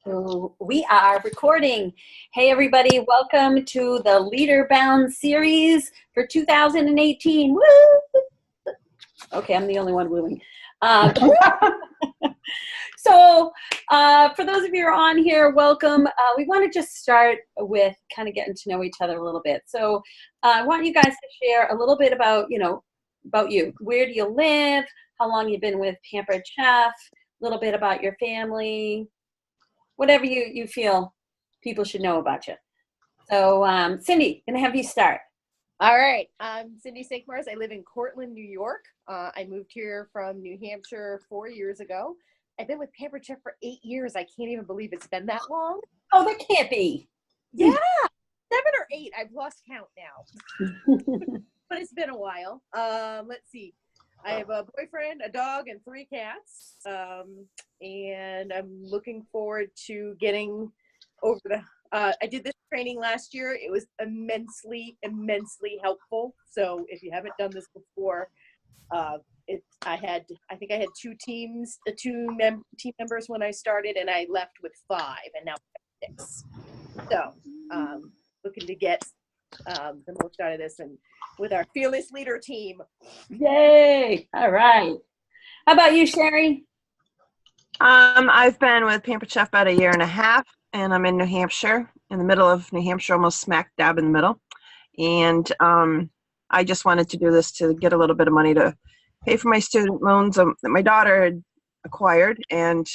So we are recording. Hey, everybody, welcome to the Leader Bound series for 2018. Woo! Okay, I'm the only one wooing. For those of you who are on here, welcome. We want to just start with kind of getting to know each other a little bit. So I want you guys to share a little bit about, about you. Where do you live? How long you've been with Pampered Chef? A little bit about your family. Whatever you feel people should know about you. So Cindy, gonna have you start. All right, I'm Cindy Sankmars. I live in Cortland, New York. I moved here from New Hampshire 4 years ago. I've been with Pampered Chef for 8 years. I can't even believe it's been that long. Oh, that can't be. Yeah, 7 or 8. I've lost count now. But it's been a while. Let's see. I have a boyfriend, a dog, and 3 cats. And I'm looking forward to getting over the I did this training last year. It was immensely helpful. So if you haven't done this before, I think I had 2 teams, team members when I started, and I left with 5, and now I have 6. So looking to get the most out of this, and with our fearless leader team. Yay! All right. How about you, Sherry? I've been with Pampered Chef about 1.5 years, and I'm in New Hampshire, in the middle of New Hampshire, almost smack dab in the middle. And I just wanted to do this to get a little bit of money to pay for my student loans that my daughter had acquired, and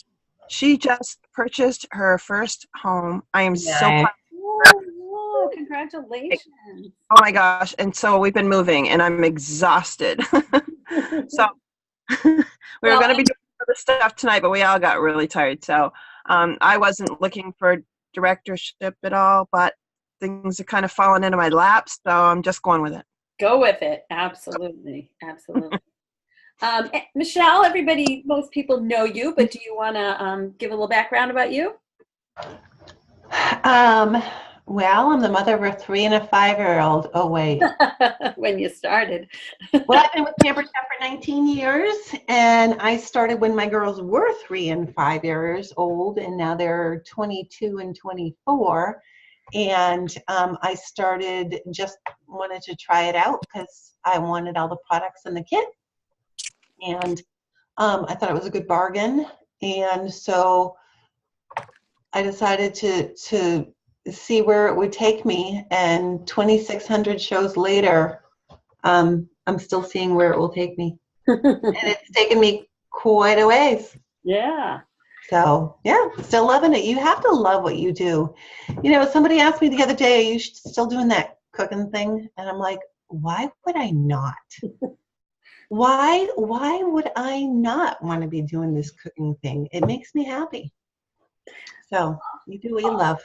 she just purchased her first home. I am so proud. Oh, congratulations. Oh my gosh. And so we've been moving, and I'm exhausted. So we were going to be doing other stuff tonight, but we all got really tired. So I wasn't looking for directorship at all, but things are kind of falling into my lap, so I'm just going with it. Go with it. Absolutely. Michelle, most people know you, but do you want to give a little background about you? Well, I'm the mother of a 3 and a 5-year-old. Oh, wait. When you started. Well, I've been with Pampered Chef for 19 years, and I started when my girls were 3 and 5 years old, and now they're 22 and 24. And I just wanted to try it out because I wanted all the products in the kit. And I thought it was a good bargain. And so I decided to see where it would take me, and 2,600 shows later, I'm still seeing where it will take me. And it's taken me quite a ways. Yeah. So, yeah, still loving it. You have to love what you do. Somebody asked me the other day, are you still doing that cooking thing? And I'm like, why would I not? Why would I not want to be doing this cooking thing? It makes me happy. So you do what you love.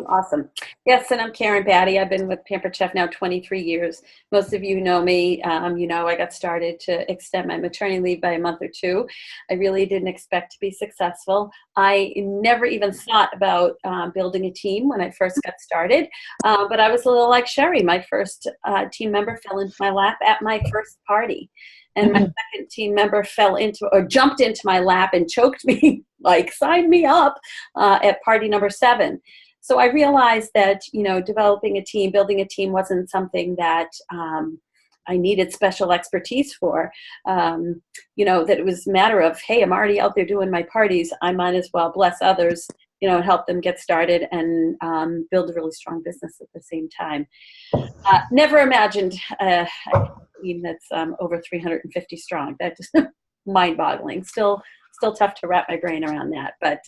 Awesome. Yes, and I'm Karen Batty. I've been with Pampered Chef now 23 years. Most of you know me. I got started to extend my maternity leave by a month or 2. I really didn't expect to be successful. I never even thought about building a team when I first got started, but I was a little like Sherry. My first team member fell into my lap at my first party. And my second team member jumped into my lap and choked me, signed me up at party number 7. So I realized that, developing a team, building a team wasn't something that I needed special expertise for. That it was a matter of, hey, I'm already out there doing my parties. I might as well bless others, and help them get started and build a really strong business at the same time. Never imagined a team that's over 350 strong. That's mind-boggling. Still tough to wrap my brain around that, but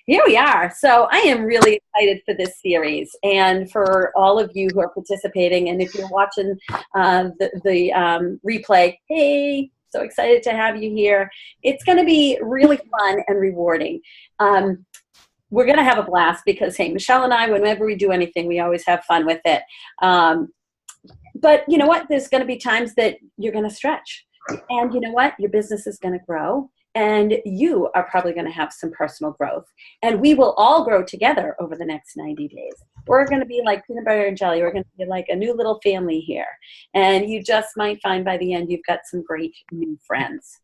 here we are. So I am really excited for this series, and for all of you who are participating. And if you're watching the replay, hey, so excited to have you here. It's going to be really fun and rewarding. We're going to have a blast because, hey, Michelle and I, whenever we do anything, we always have fun with it. But you know what? There's going to be times that you're going to stretch, and you know what? Your business is going to grow. And you are probably going to have some personal growth. And we will all grow together over the next 90 days. We're going to be like peanut butter and jelly. We're going to be like a new little family here. And you just might find by the end you've got some great new friends.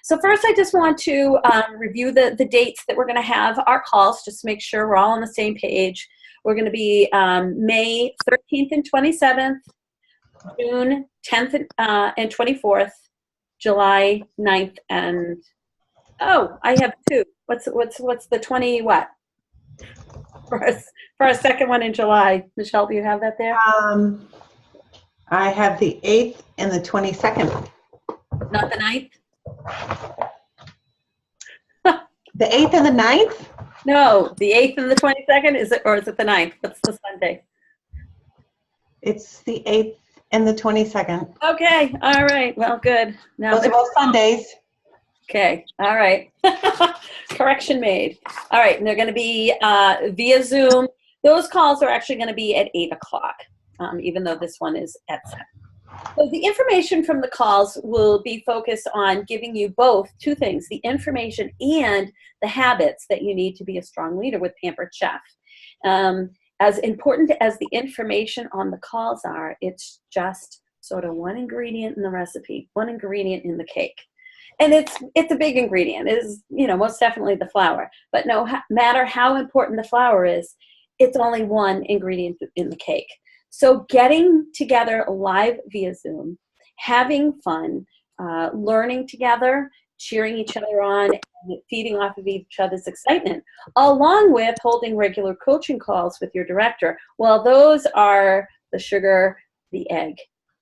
So first, I just want to review the dates that we're going to have our calls, just to make sure we're all on the same page. We're going to be May 13th and 27th, June 10th and 24th, July 9th, and I have two. What's the 20 what? For a second one in July. Michelle, do you have that there? I have the 8th and the 22nd. Not the 9th? The 8th and the 9th? No, the 8th and the 22nd, is it the 9th? What's the Sunday? It's the 8th and the 22nd. Okay, all right, well, good. Now, Those are both Sundays. okay, all right. Correction made. All right, and they're going to be via Zoom. Those calls are actually going to be at 8 o'clock, even though this one is at 7. So the information from the calls will be focused on giving you both two things, the information and the habits that you need to be a strong leader with Pampered Chef. As important as the information on the calls are, it's just sort of one ingredient in the recipe, one ingredient in the cake. And it's a big ingredient. It is, most definitely the flour. But no matter how important the flour is, it's only one ingredient in the cake. So getting together live via Zoom, having fun, learning together, cheering each other on, and feeding off of each other's excitement, along with holding regular coaching calls with your director. Well, those are the sugar, the egg,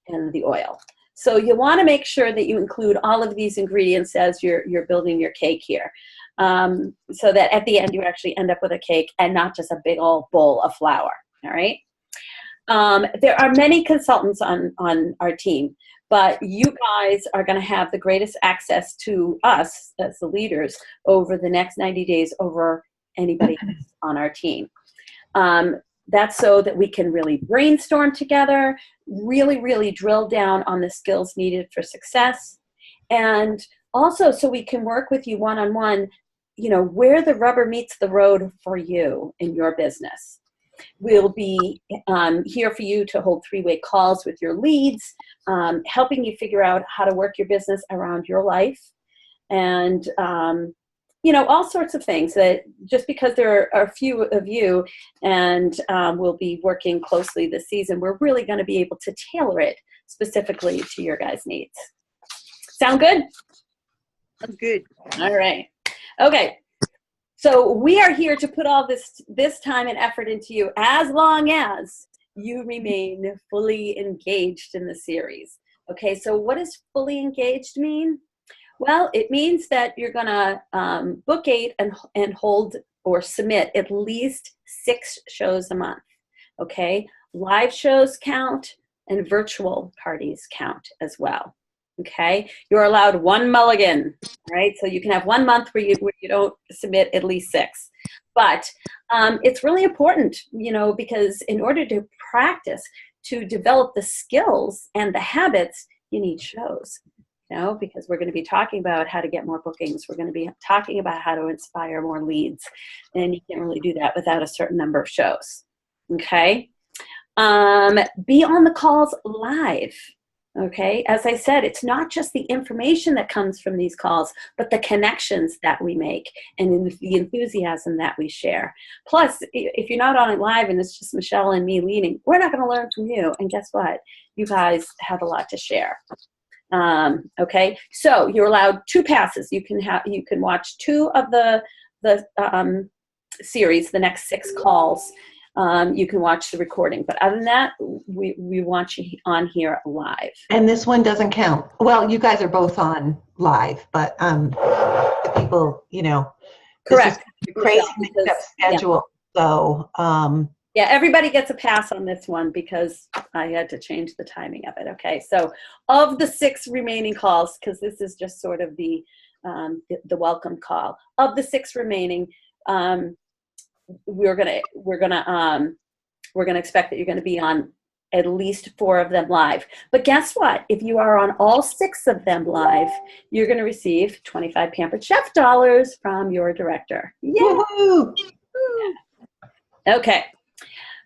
and the oil. So you want to make sure that you include all of these ingredients as you're building your cake here, so that at the end you actually end up with a cake and not just a big old bowl of flour. All right. There are many consultants on our team, but you guys are going to have the greatest access to us as the leaders over the next 90 days over anybody on our team. That's so that we can really brainstorm together, really, really drill down on the skills needed for success, and also so we can work with you one-on-one, where the rubber meets the road for you in your business. We'll be here for you to hold 3-way calls with your leads, helping you figure out how to work your business around your life, and all sorts of things. That just because there are a few of you and we'll be working closely this season, we're really going to be able to tailor it specifically to your guys' needs. Sound good? That's good. All right. Okay. So we are here to put all this time and effort into you as long as you remain fully engaged in the series. Okay, so what does fully engaged mean? Well, it means that you're going to book 8 and hold or submit at least 6 shows a month. Okay, live shows count and virtual parties count as well. Okay, you're allowed 1 mulligan, right? So you can have 1 month where you don't submit at least 6. But it's really important, because in order to practice, to develop the skills and the habits, you need shows. Because we're going to be talking about how to get more bookings. We're going to be talking about how to inspire more leads. And you can't really do that without a certain number of shows. Okay? Be on the calls live. Okay, as I said, it's not just the information that comes from these calls, but the connections that we make and the enthusiasm that we share. Plus, if you're not on it live and it's just Michelle and me leading, we're not going to learn from you. And guess what? You guys have a lot to share. Okay, so you're allowed 2 passes. You can watch 2 of the series, the next 6 calls. You can watch the recording, but other than that, we want you on here live. And this one doesn't count. Well, you guys are both on live, but the people, Correct. This is crazy mixed up schedule. Yeah. So yeah, everybody gets a pass on this one because I had to change the timing of it. Okay, so of the 6 remaining calls, because this is just sort of the welcome call, of the 6 remaining. We're gonna expect that you're gonna be on at least 4 of them live. But guess what? If you are on all 6 of them live, you're gonna receive 25 Pampered Chef dollars from your director. Yeah. Okay.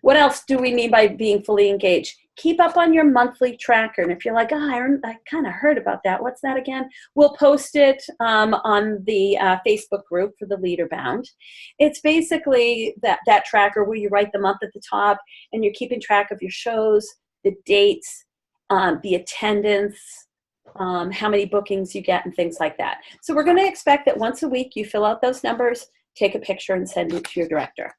What else do we mean by being fully engaged? keep up on your monthly tracker. And if you're like, oh, I kind of heard about that. What's that again? We'll post it on the Facebook group for the Leader Bound. It's basically that tracker where you write the month at the top and you're keeping track of your shows, the dates, the attendance, how many bookings you get, and things like that. So we're going to expect that once a week you fill out those numbers, take a picture, and send it to your director.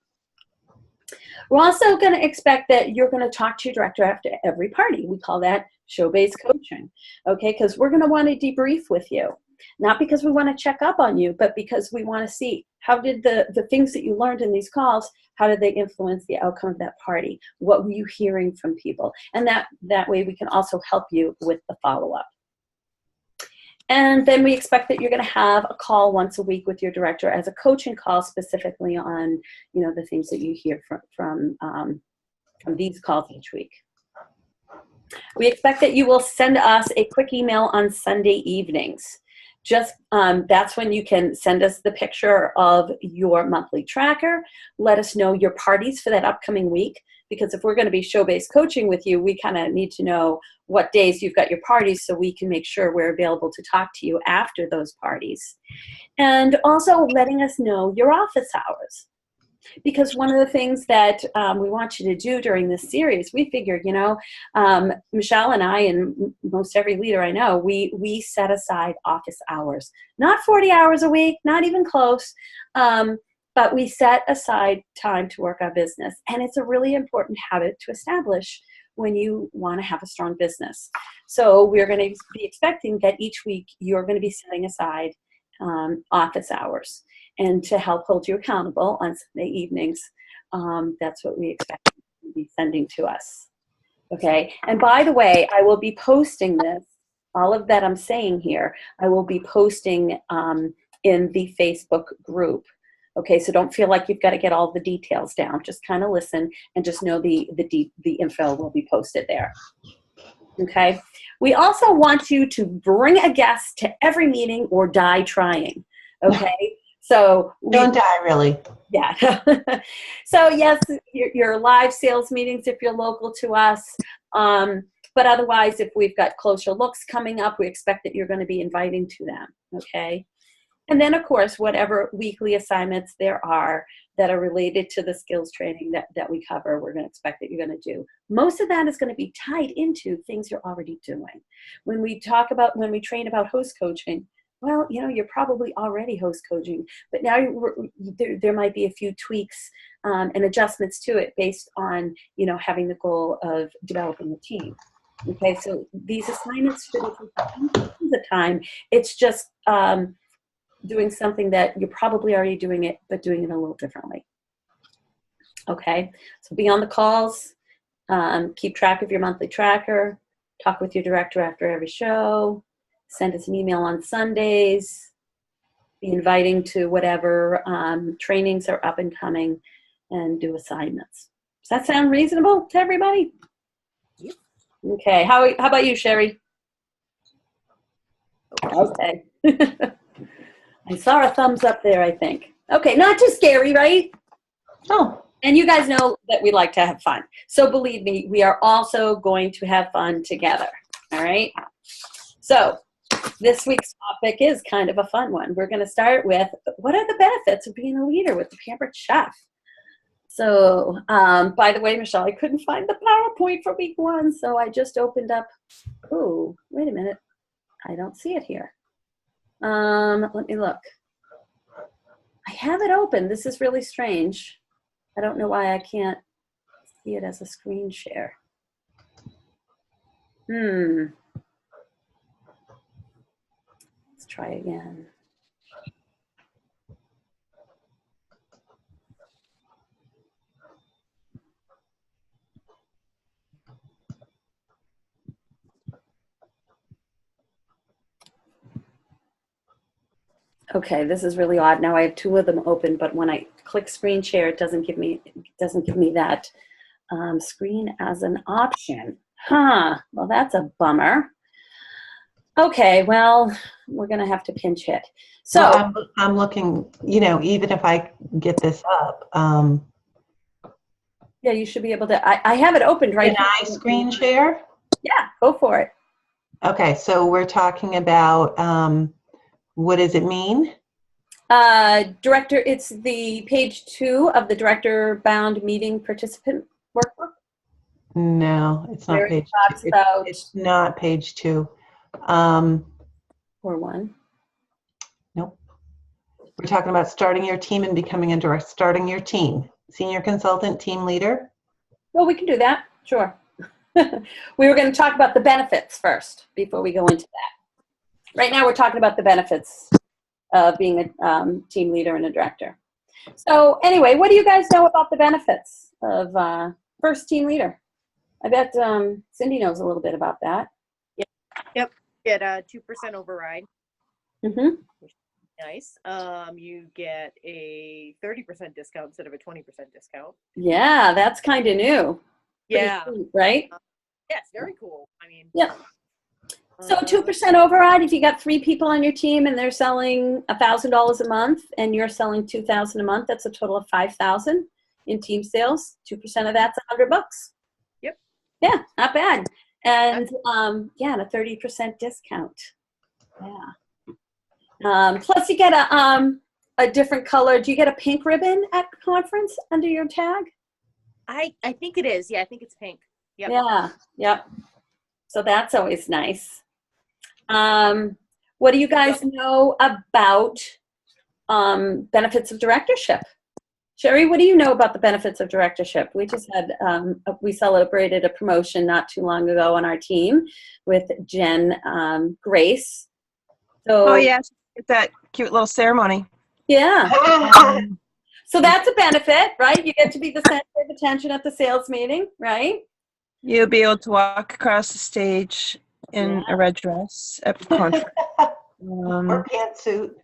We're also going to expect that you're going to talk to your director after every party. We call that show-based coaching, okay? Because we're going to want to debrief with you, not because we want to check up on you, but because we want to see how did the things that you learned in these calls, how did they influence the outcome of that party? What were you hearing from people? And that way we can also help you with the follow-up. And then we expect that you're going to have a call once a week with your director as a coaching call specifically on, the things that you hear from these calls each week. We expect that you will send us a quick email on Sunday evenings. Just that's when you can send us the picture of your monthly tracker. Let us know your parties for that upcoming week. Because if we're going to be show-based coaching with you, we kind of need to know what days you've got your parties so we can make sure we're available to talk to you after those parties. And also letting us know your office hours. Because one of the things that we want you to do during this series, we figured, Michelle and I and most every leader I know, we set aside office hours. Not 40 hours a week, not even close. But we set aside time to work our business. And it's a really important habit to establish when you want to have a strong business. So we're going to be expecting that each week you're going to be setting aside office hours. And to help hold you accountable on Sunday evenings, that's what we expect you to be sending to us. Okay? And by the way, I will be posting this, all of that I'm saying here, I will be posting in the Facebook group. Okay, so don't feel like you've got to get all the details down. Just kind of listen and just know the info will be posted there. Okay, we also want you to bring a guest to every meeting or die trying. Okay, so Don't die, really. Yeah. So yes, your live sales meetings if you're local to us. But otherwise, if we've got closer looks coming up, we expect that you're going to be inviting to them. Okay. And then, of course, whatever weekly assignments there are that are related to the skills training that we cover, we're going to expect that you're going to do. Most of that is going to be tied into things you're already doing. When we train about host coaching, well, you're probably already host coaching, but now there might be a few tweaks and adjustments to it based on, having the goal of developing a team. Okay, so these assignments shouldn't take the time. It's just doing something that you're probably already doing it, but doing it a little differently. Okay, so be on the calls, keep track of your monthly tracker, talk with your director after every show, send us an email on Sundays, be inviting to whatever trainings are up and coming, and do assignments. Does that sound reasonable to everybody? Yep. Okay, how about you, Sherry? Okay. I saw a thumbs up there, I think. Okay, not too scary, right? Oh. And you guys know that we like to have fun. So believe me, we are also going to have fun together, all right? So this week's topic is kind of a fun one. We're going to start with, what are the benefits of being a leader with the Pampered Chef? So, by the way, Michelle, I couldn't find the PowerPoint for week 1, so I just opened up. Oh, wait a minute. I don't see it here. Let me look. I have it open. This is really strange. I don't know why I can't see it as a screen share. Let's try again. Okay, this is really odd. Now I have 2 of them open, but when I click screen share, it doesn't give me that screen as an option. Huh. Well, that's a bummer. Okay, well, we're gonna have to pinch hit. So Well, I'm looking. Even if I get this up, Yeah, you should be able to. I have it opened right Can I here. screen share? Yeah, go for it. Okay, so we're talking about what does it mean? Director, it's the page 2 of the director bound meeting participant workbook. No, it's not Where it page talks 2. about It's not page 2. Um, or 1. nope. We're talking about starting your team and becoming a direct, starting your team. Senior consultant, team leader. Well, we can do that. Sure. We were going to talk about the benefits first before we go into that. Right now, we're talking about the benefits of being a team leader and a director. So anyway, what do you guys know about the benefits of first team leader? I bet Cindy knows a little bit about that. Yep. Get a 2% override. Mm-hmm. Nice. You get a 30% discount instead of a 20% discount. Yeah, that's kind of new. Pretty Yeah. sweet, right? Yes, very cool. I mean, Yeah. So 2% override, if you got 3 people on your team and they're selling $1,000 a month and you're selling $2,000 a month, that's a total of $5,000 in team sales. 2% of that's $100. Yep. Yeah, not bad. And yeah, and a 30% discount. Yeah. Plus you get a different color. Do you get a pink ribbon at conference under your tag? I think it is. Yeah, I think it's pink. Yep. Yeah. Yep. So that's always nice. What do you guys know about benefits of directorship? Sherry, what do you know about the benefits of directorship? We just had, we celebrated a promotion not too long ago on our team with Jen Grace. So, Oh, yes. It's that cute little ceremony. yeah. So that's a benefit, right? You get to be the center of attention at the sales meeting, right? You'll be able to walk across the stage in a red dress at the conference. Or pantsuit.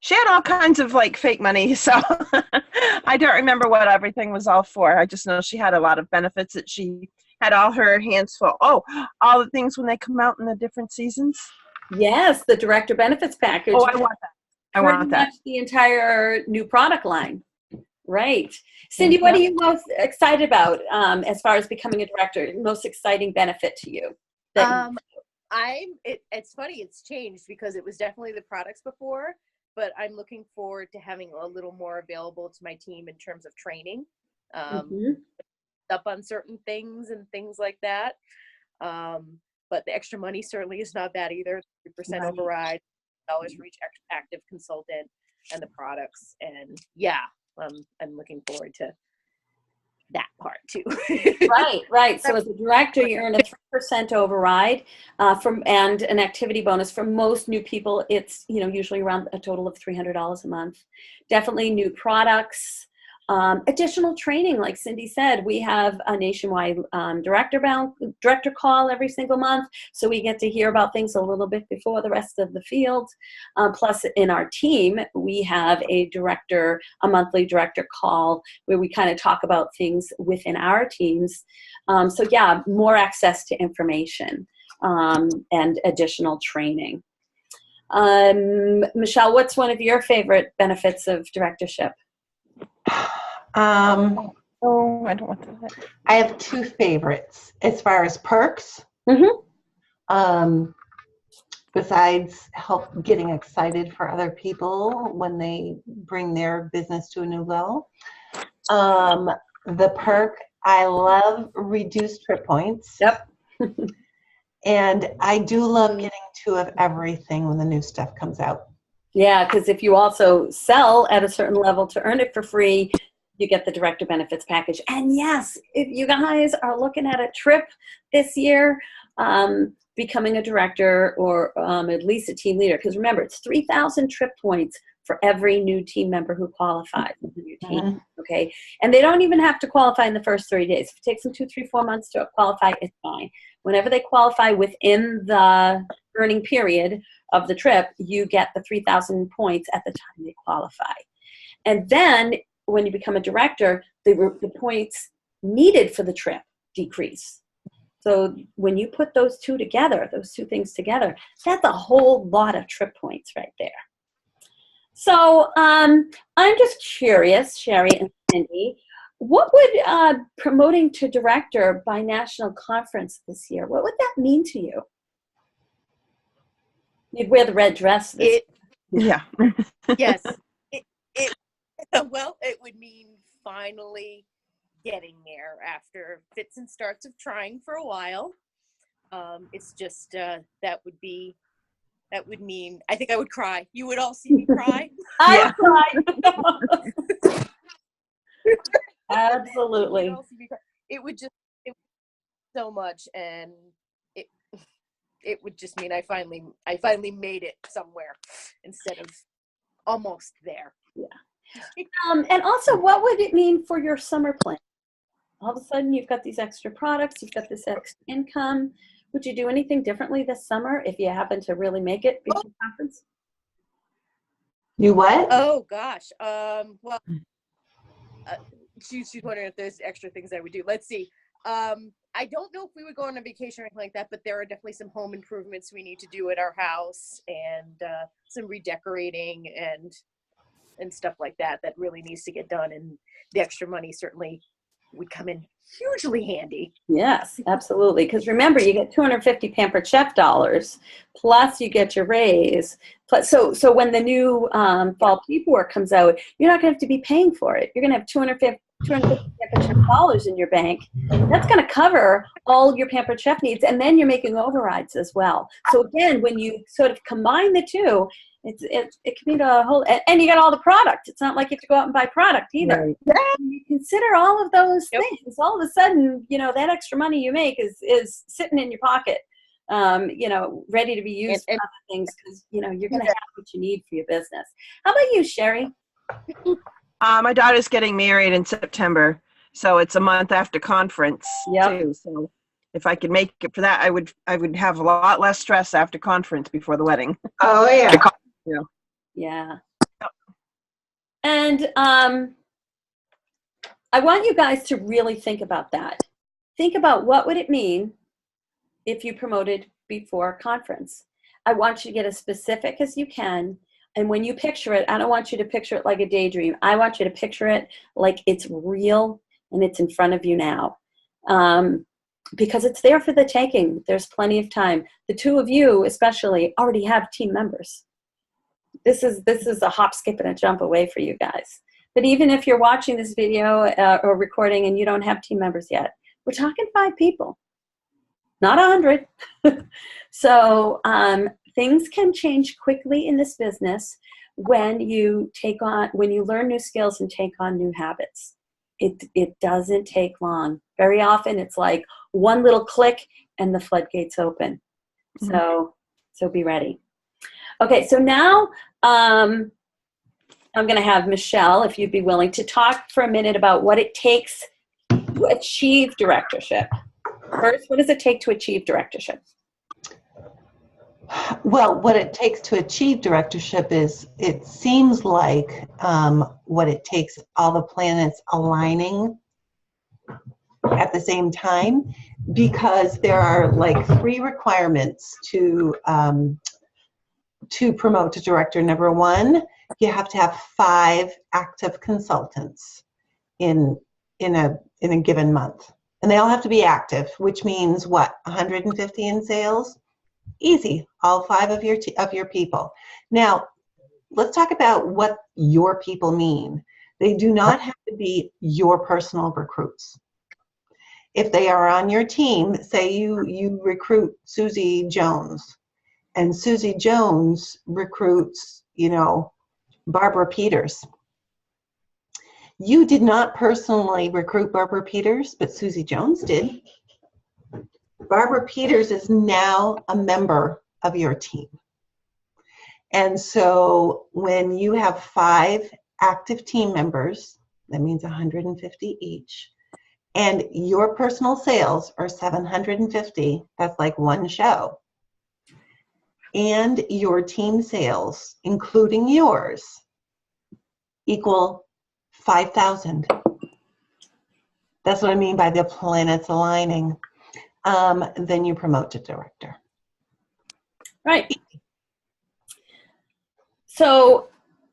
She had all kinds of like fake money, so I don't remember what everything was all for. I just know she had a lot of benefits that she had all her hands full. Oh, all the things when they come out in the different seasons. Yes, the director benefits package. Oh, I want that. I want that. Much the entire new product line. Right. Cindy, what are you most excited about as far as becoming a director? Most exciting benefit to you? It's funny, it's changed because it was definitely the products before, but I'm looking forward to having a little more available to my team in terms of training, up on certain things and things like that. But the extra money certainly is not bad either. 3% override, dollars for each active consultant and the products. And yeah, I'm looking forward to that part too. Right. So as a director, you earn a 3% override and an activity bonus. For most new people, it's usually around a total of $300 a month. Definitely new products, additional training. Like Cindy said, we have a nationwide director call every single month, so we get to hear about things a little bit before the rest of the field. Plus, in our team, we have a monthly director call where we kind of talk about things within our teams. So yeah, more access to information and additional training. Michelle, what's one of your favorite benefits of directorship? Oh, I don't want that. I have 2 favorites as far as perks. Besides getting excited for other people when they bring their business to a new level. The perk, I love reduced trip points. Yep. And I do love getting 2 of everything when the new stuff comes out. Yeah, because if you also sell at a certain level to earn it for free, you get the director benefits package. And yes, if you guys are looking at a trip this year, becoming a director or at least a team leader, because remember, it's 3,000 trip points for every new team member who qualifies within your team, okay? And they don't even have to qualify in the first 30 days. If it takes them 2, 3, 4 months to qualify, it's fine. Whenever they qualify within the earning period of the trip, you get the 3,000 points at the time they qualify. And then when you become a director, the points needed for the trip decrease. So when you put those two things together, that's a whole lot of trip points right there. So I'm just curious, Sherry and Cindy, what would promoting to director by national conference this year, what would that mean to you? You'd wear the red dress this It Yeah. yes. It well, it would mean finally getting there after fits and starts of trying for a while. It's just that would mean I think I would cry. You would all see me cry. I cried. You Absolutely. would all see me cry. It would so much, and it it would just mean I finally made it somewhere instead of almost there. And also, what would it mean for your summer plan? All of a sudden, you've got these extra products, you've got this extra income. Would you do anything differently this summer if you happen to really make it before conference? You what? Oh gosh. Well, she's wondering if there's extra things I would do. Let's see. I don't know if we would go on a vacation or anything like that, but there are definitely some home improvements we need to do at our house, and some redecorating and stuff like that that really needs to get done. And the extra money certainly would come in hugely handy. Yes, absolutely. Because remember, you get 250 Pampered Chef dollars, plus you get your raise. Plus, so when the new fall paperwork comes out, you're not going to have to be paying for it. You're going to have 250 Pampered Chef dollars in your bank. That's going to cover all your Pampered Chef needs, and then you're making overrides as well. So again, when you sort of combine the two, it can be a whole, and you got all the product. It's not like you have to go out and buy product either. Right. When you consider all of those Yep. things, all of a sudden, that extra money you make is sitting in your pocket, ready to be used for And- other things, because you're going to have what you need for your business. How about you, Sherry? My daughter's getting married in September, so it's a month after conference Yep. too. So if I could make it for that, I would have a lot less stress after conference before the wedding. Oh, yeah. Yeah. And I want you guys to really think about that. Think about what would it mean if you promoted before a conference. I want you to get as specific as you can. And when you picture it, I don't want you to picture it like a daydream. I want you to picture it like it's real and it's in front of you now. Because it's there for the taking. There's plenty of time. The two of you especially already have team members. This is a hop, skip, and a jump away for you guys. But even if you're watching this video or recording and you don't have team members yet, we're talking 5 people, not 100. So things can change quickly in this business when you learn new skills and take on new habits. It doesn't take long. Very often it's like one little click and the floodgates open. Mm-hmm. So be ready. Okay, so now I'm going to have Michelle, if you'd be willing, to talk for a minute about what it takes to achieve directorship. First, what does it take to achieve directorship? Well, what it takes to achieve directorship is, it seems like what it takes, all the planets aligning at the same time, because there are like 3 requirements to promote to director. Number 1, you have to have 5 active consultants in a given month, and they all have to be active, which means what? 150 in sales. Easy, all 5 of your people. Now, let's talk about what your people mean. They do not have to be your personal recruits. If they are on your team, say you recruit Susie Jones, and Susie Jones recruits, Barbara Peters. You did not personally recruit Barbara Peters, but Susie Jones did. Barbara Peters is now a member of your team. And so when you have 5 active team members, that means 150 each, and your personal sales are 750, that's like 1 show. And your team sales, including yours, equal 5,000. That's what I mean by the planets aligning. Then you promote to director. Right. So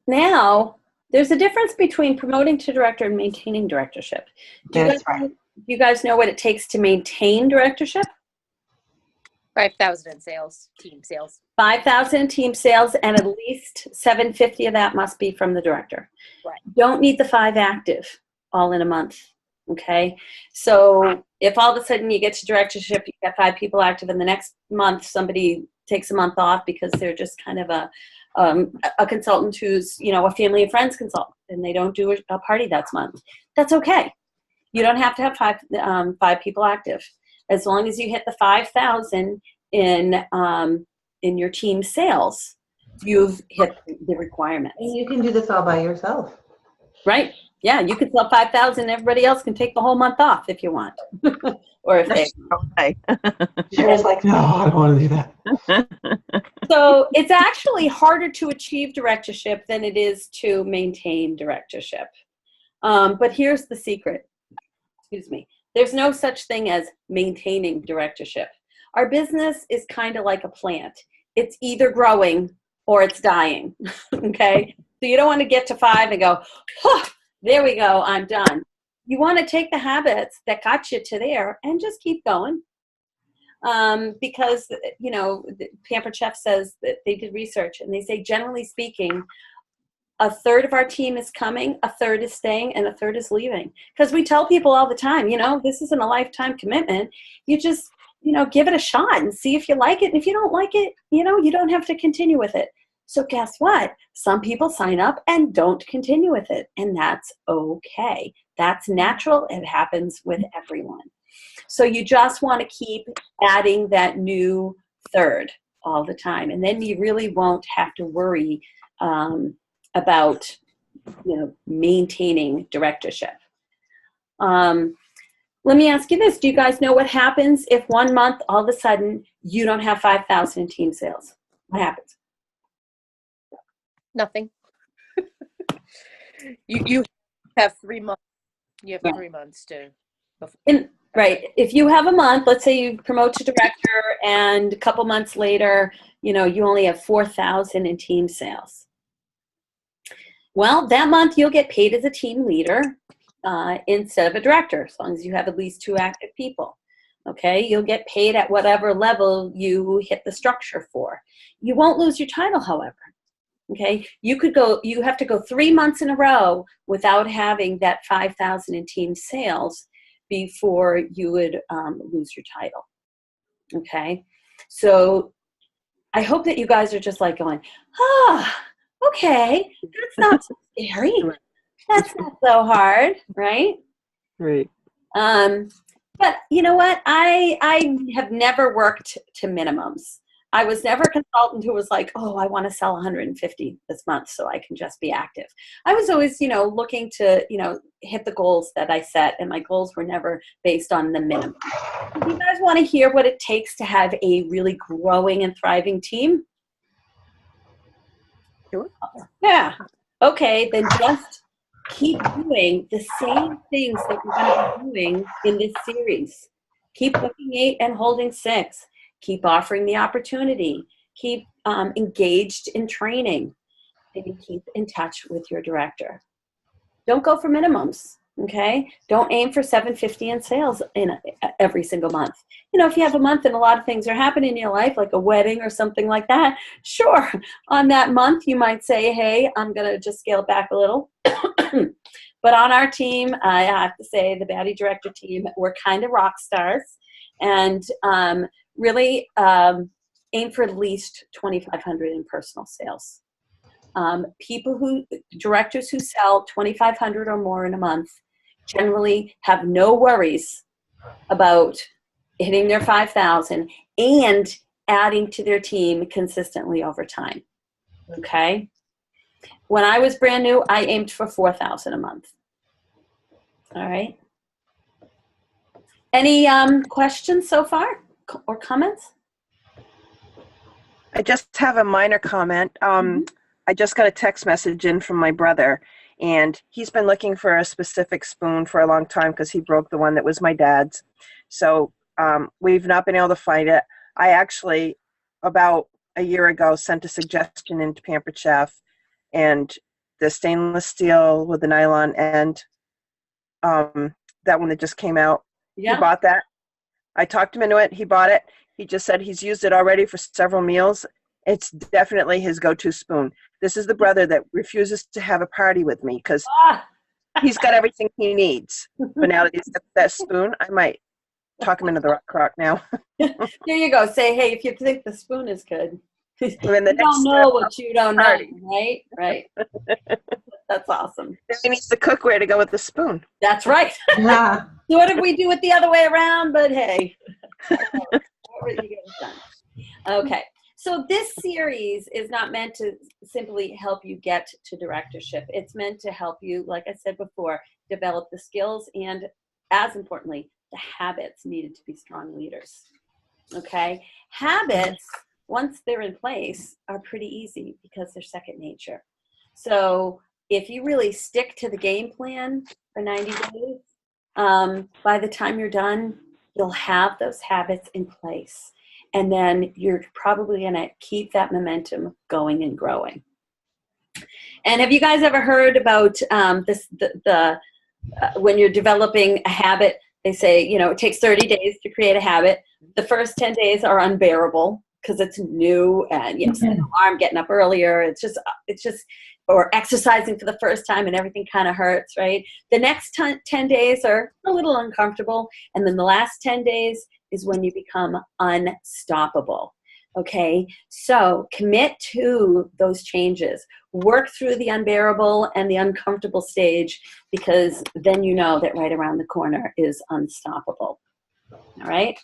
now there's a difference between promoting to director and maintaining directorship. That's right. Do you guys know what it takes to maintain directorship? 5,000 in sales, team sales. 5,000 in team sales, and at least 750 of that must be from the director. Right. Don't need the 5 active all in a month. Okay. So if all of a sudden you get to directorship, you got 5 people active, and the next month somebody takes a month off because they're just kind of a consultant who's, you know, a family and friends consultant, and they don't do a party that month. That's okay. You don't have to have 5 people active. As long as you hit the 5,000 in your team sales, you've hit the requirements. And you can do this all by yourself. Right? Yeah, you could sell 5,000. Everybody else can take the whole month off if you want, or if they. Okay. Cheryl's like, no, I don't want to do that. So it's actually harder to achieve directorship than it is to maintain directorship. But here's the secret. Excuse me. There's no such thing as maintaining directorship. Our business is kind of like a plant. It's either growing or it's dying. Okay? So you don't want to get to 5 and go, oh, there we go, I'm done. You want to take the habits that got you to there and just keep going. Because, you know, Pampered Chef says that they did research, and they say, generally speaking, a third of our team is coming, a third is staying, and a third is leaving. Because we tell people all the time, you know, this isn't a lifetime commitment. You just, you know, give it a shot and see if you like it. And if you don't like it, you know, you don't have to continue with it. So guess what? Some people sign up and don't continue with it. And that's okay. That's natural. It happens with everyone. So you just want to keep adding that new third all the time. And then you really won't have to worry about, you know, maintaining directorship. Let me ask you this. Do you guys know what happens if 1 month all of a sudden you don't have 5,000 in team sales? What happens? Nothing. you have 3 months. You have Yeah. 3 months to. Right. If you have a month, let's say you promote to director, and a couple months later, you know, you only have 4,000 in team sales. Well, that month you'll get paid as a team leader instead of a director, as long as you have at least 2 active people. Okay, you'll get paid at whatever level you hit the structure for. You won't lose your title, however. Okay, you have to go 3 months in a row without having that 5,000 in team sales before you would lose your title. Okay, so I hope that you guys are just like going, okay, that's not so scary. That's not so hard, right? Right. But you know what? I have never worked to minimums. I was never a consultant who was like, oh, I want to sell 150 this month so I can just be active. I was always, you know, looking to, you know, hit the goals that I set, and my goals were never based on the minimum. If you guys want to hear what it takes to have a really growing and thriving team? Sure. Yeah. Okay, then just keep doing the same things that we're going to be doing in this series. Keep booking 8 and holding 6. Keep offering the opportunity. Keep engaged in training. And keep in touch with your director. Don't go for minimums, okay? Don't aim for 750 in sales in every single month. You know, if you have a month and a lot of things are happening in your life, like a wedding or something like that, sure. On that month, you might say, hey, I'm going to just scale it back a little. But on our team, I have to say, the Batty Director team, we're kind of rock stars. And really aim for at least 2,500 in personal sales. Directors who sell 2,500 or more in a month generally have no worries about hitting their 5,000 and adding to their team consistently over time. Okay? When I was brand new, I aimed for 4,000 a month. All right? Any questions so far or comments? I just have a minor comment. I just got a text message in from my brother, and he's been looking for a specific spoon for a long time because he broke the one that was my dad's. So we've not been able to find it. I actually, about a year ago, sent a suggestion into Pampered Chef, and the stainless steel with the nylon end. That one that just came out. Yeah. He bought that. I talked him into it. He bought it. He just said he's used it already for several meals. It's definitely his go-to spoon. This is the brother that refuses to have a party with me because Ah. he's got everything he needs. But now that he's got that spoon, I might talk him into the rock crock now. There you go. Say, hey, if you think the spoon is good, you And the next don't know step, what you don't know, party. right? Right. That's awesome. he needs the cookware to go with the spoon. That's right. Yeah. So what if we do it the other way around? But hey, whatever you get it done. Okay. So this series is not meant to simply help you get to directorship. It's meant to help you, like I said before, develop the skills and, as importantly, the habits needed to be strong leaders. Okay? Habits, once they're in place, are pretty easy because they're second nature. So if you really stick to the game plan for 90 days, by the time you're done, you'll have those habits in place. And then you're probably going to keep that momentum going and growing. And have you guys ever heard about when you're developing a habit, they say, it takes 30 days to create a habit. The first 10 days are unbearable because it's new and set an alarm, getting up earlier. It's just, or exercising for the first time and everything kind of hurts, right? The next 10 days are a little uncomfortable. And then the last 10 days is when you become unstoppable. Okay, so commit to those changes. Work through the unbearable and the uncomfortable stage, because then you know that right around the corner is unstoppable. All right?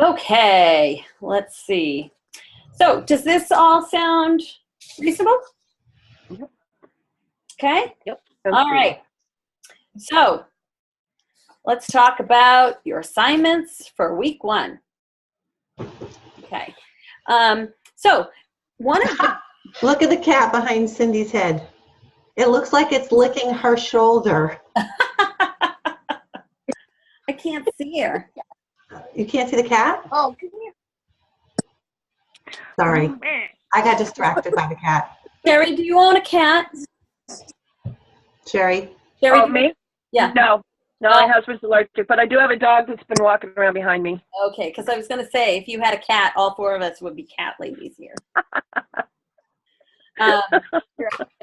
Okay, let's see. So does this all sound reasonable? Yep. Okay? Yep. All right. So let's talk about your assignments for week 1. Okay. So one of the Look at the cat behind Cindy's head. It looks like it's licking her shoulder. I can't see her. You can't see the cat? Oh, come here. Sorry. I got distracted by the cat. Sherry, do you own a cat? Sherry? Sherry, Oh, me? Yeah. No, my husband's allergic, but I do have a dog that's been walking around behind me. Okay, because I was going to say, if you had a cat, all 4 of us would be cat ladies here.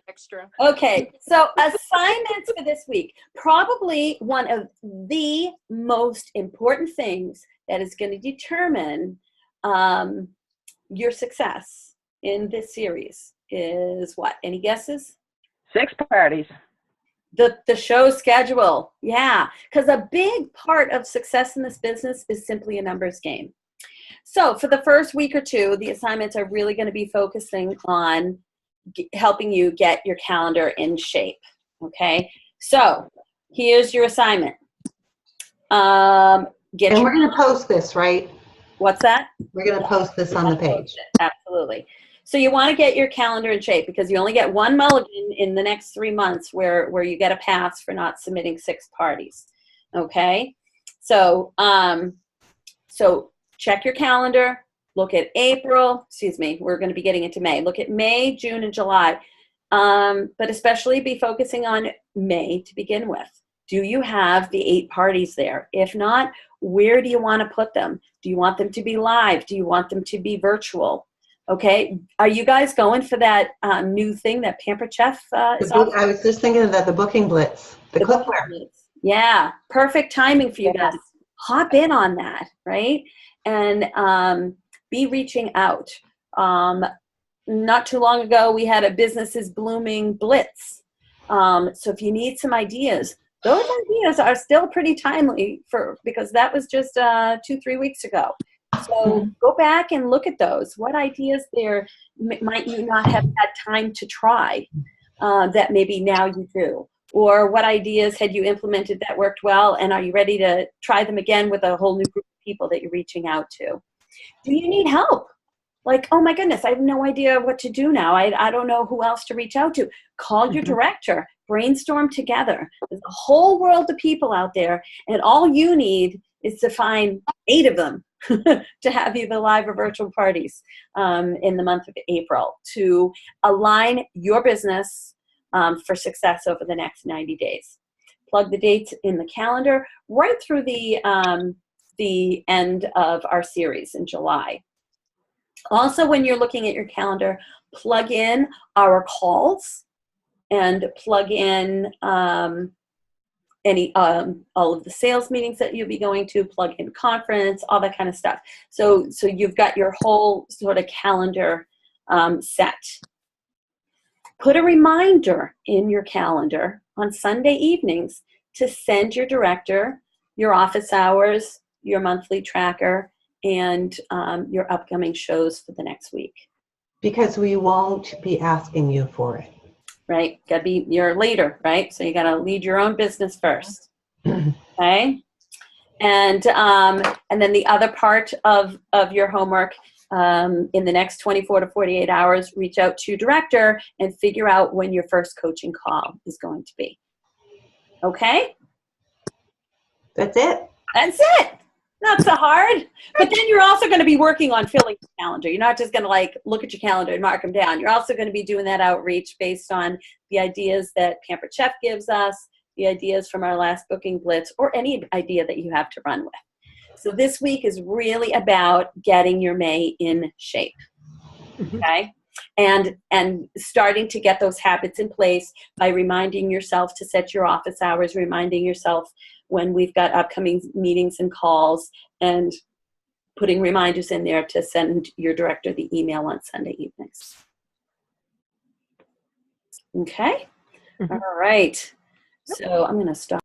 Extra. Okay, so assignments for this week. Probably one of the most important things that is going to determine your success in this series is what? Any guesses? 6 parties. The show schedule. Yeah, because a big part of success in this business is simply a numbers game. So for the first week or 2, the assignments are really going to be focusing on helping you get your calendar in shape. Okay, so here's your assignment. And we're going to post this, right? What's that? We're going to post this on the page. Absolutely. So you want to get your calendar in shape because you only get 1 mulligan in the next 3 months where you get a pass for not submitting 6 parties. Okay, so so check your calendar. Look at April, we're going to be getting into May. Look at May, June, and July. But especially be focusing on May to begin with. Do you have the 8 parties there? If not, where do you want to put them? Do you want them to be live? Do you want them to be virtual? Okay. Are you guys going for that new thing that Pampered Chef is offering? I was just thinking of that, the booking blitz, the cookware. Yeah, perfect timing for you guys. Hop in on that, right? And be reaching out. Not too long ago, we had a Businesses Blooming Blitz. So if you need some ideas, those ideas are still pretty timely because that was just 2-3 weeks ago. So go back and look at those. What ideas there might you not have had time to try that maybe now you do? Or what ideas had you implemented that worked well, and are you ready to try them again with a whole new group of people that you're reaching out to? Do you need help? Like, oh my goodness, I have no idea what to do now. I don't know who else to reach out to. Call your director. Brainstorm together. There's a whole world of people out there, and all you need is to find 8 of them to have either live or virtual parties in the month of April to align your business for success over the next 90 days. Plug the dates in the calendar right through the end of our series in July. Also, when you're looking at your calendar, plug in our calls and plug in all of the sales meetings that you'll be going to, plug in conference, all that kind of stuff. So you've got your whole sort of calendar set. Put a reminder in your calendar on Sunday evenings to send your director your office hours, your monthly tracker, and your upcoming shows for the next week. Because we won't be asking you for it. Right? Got to be your leader, right? So you got to lead your own business first. Okay? And then the other part of your homework, in the next 24 to 48 hours, reach out to your director and figure out when your first coaching call is going to be. Okay? That's it. That's it. Not so hard. But then you're also going to be working on filling your calendar. You're not just going to like look at your calendar and mark them down. You're also going to be doing that outreach based on the ideas that Pampered Chef gives us, the ideas from our last booking blitz, or any idea that you have to run with. So this week is really about getting your May in shape. Okay? And starting to get those habits in place by reminding yourself to set your office hours, reminding yourself when we've got upcoming meetings and calls, and putting reminders in there to send your director the email on Sunday evenings. Okay? All right. So I'm going to stop.